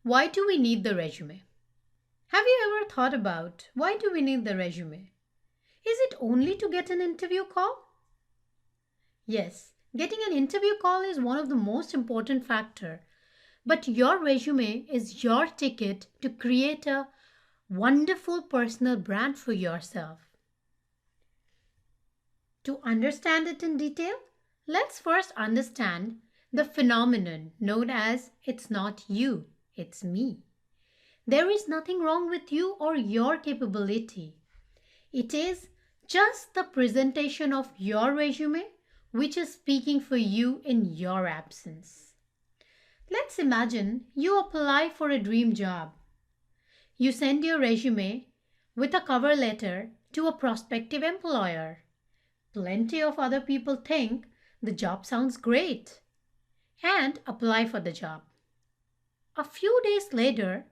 Why do we need the resume? Have you ever thought about why do we need the resume? Is it only to get an interview call? Yes, getting an interview call is one of the most important factor, but your resume is your ticket to create a wonderful personal brand for yourself. To understand it in detail, let's first understand the phenomenon known as it's not you, it's me. There is nothing wrong with you or your capability. It is just the presentation of your resume which is speaking for you in your absence. Let's imagine you apply for a dream job. You send your resume with a cover letter to a prospective employer. Plenty of other people think the job sounds great and apply for the job. A few days later,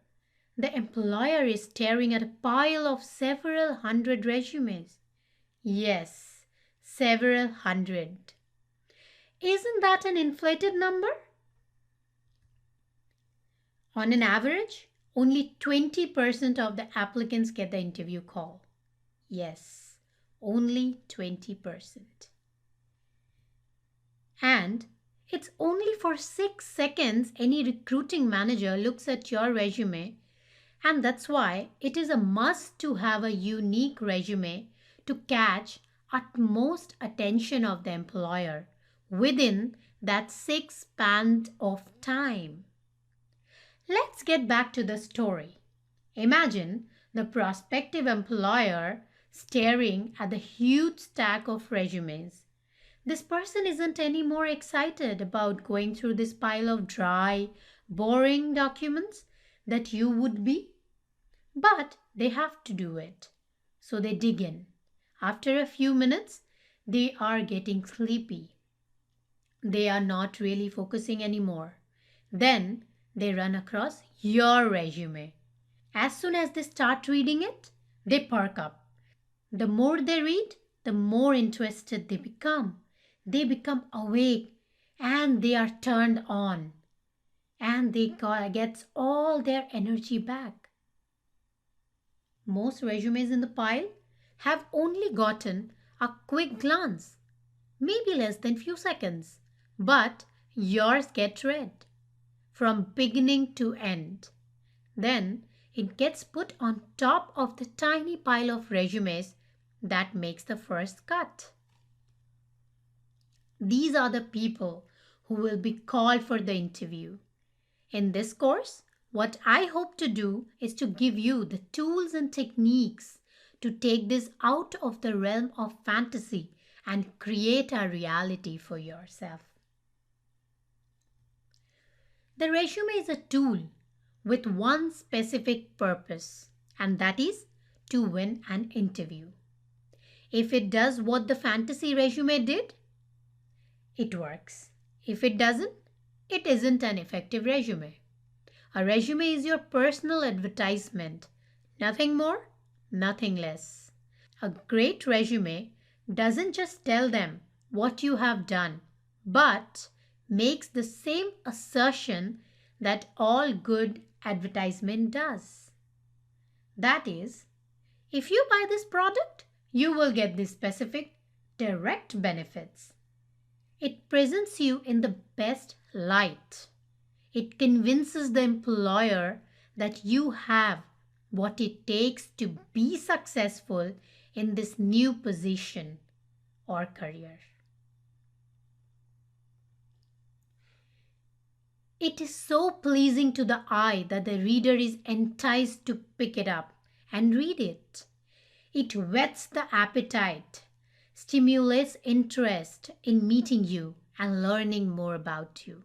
the employer is staring at a pile of several hundred resumes. Yes, several hundred. Isn't that an inflated number? On an average, only 20% of the applicants get the interview call. Yes, only 20%. And it's only for 6 seconds any recruiting manager looks at your resume, and that's why it is a must to have a unique resume to catch utmost attention of the employer within that 6 span of time. Let's get back to the story. Imagine the prospective employer staring at the huge stack of resumes. This person isn't any more excited about going through this pile of dry, boring documents that you would be. But they have to do it. So they dig in. After a few minutes, they are getting sleepy. They are not really focusing anymore. Then they run across your resume. As soon as they start reading it, they perk up. The more they read, the more interested they become. They become awake and they are turned on. And they get all their energy back. Most resumes in the pile have only gotten a quick glance, maybe less than few seconds, but yours get read from beginning to end. Then it gets put on top of the tiny pile of resumes that makes the first cut. These are the people who will be called for the interview. In this course, what I hope to do is to give you the tools and techniques to take this out of the realm of fantasy and create a reality for yourself. The resume is a tool with one specific purpose, and that is to win an interview. If it does what the fantasy resume did, it works. If it doesn't, it isn't an effective resume. A resume is your personal advertisement. Nothing more, nothing less. A great resume doesn't just tell them what you have done, but makes the same assertion that all good advertisement does. That is, if you buy this product, you will get these specific direct benefits. It presents you in the best light. It convinces the employer that you have what it takes to be successful in this new position or career. It is so pleasing to the eye that the reader is enticed to pick it up and read it. It whets the appetite, stimulates interest in meeting you and learning more about you.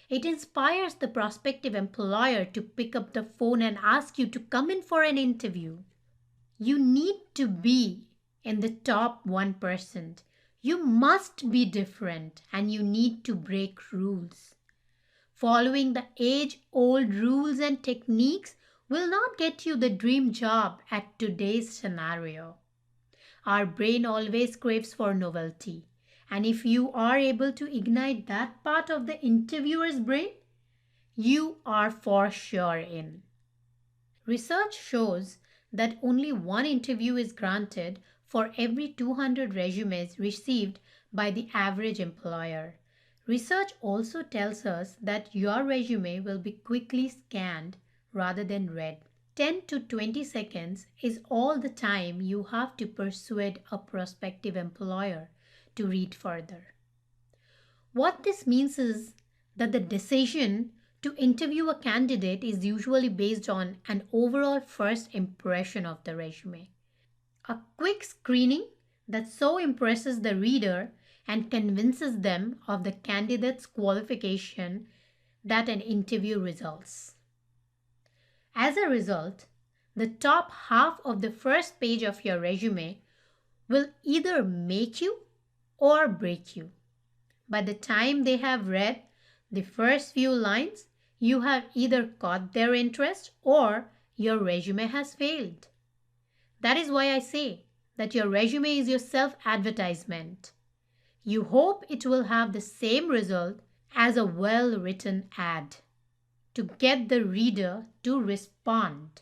It inspires the prospective employer to pick up the phone and ask you to come in for an interview. You need to be in the top 1%. You must be different and you need to break rules. Following the age-old rules and techniques will not get you the dream job at today's scenario. Our brain always craves for novelty. And if you are able to ignite that part of the interviewer's brain, you are for sure in. Research shows that only one interview is granted for every 200 resumes received by the average employer. Research also tells us that your resume will be quickly scanned rather than read. 10 to 20 seconds is all the time you have to persuade a prospective employer to read further. What this means is that the decision to interview a candidate is usually based on an overall first impression of the resume. A quick screening that so impresses the reader and convinces them of the candidate's qualification that an interview results. As a result, the top half of the first page of your resume will either make you or break you. By the time they have read the first few lines, you have either caught their interest or your resume has failed. That is why I say that your resume is your self-advertisement. You hope it will have the same result as a well-written ad to get the reader to respond.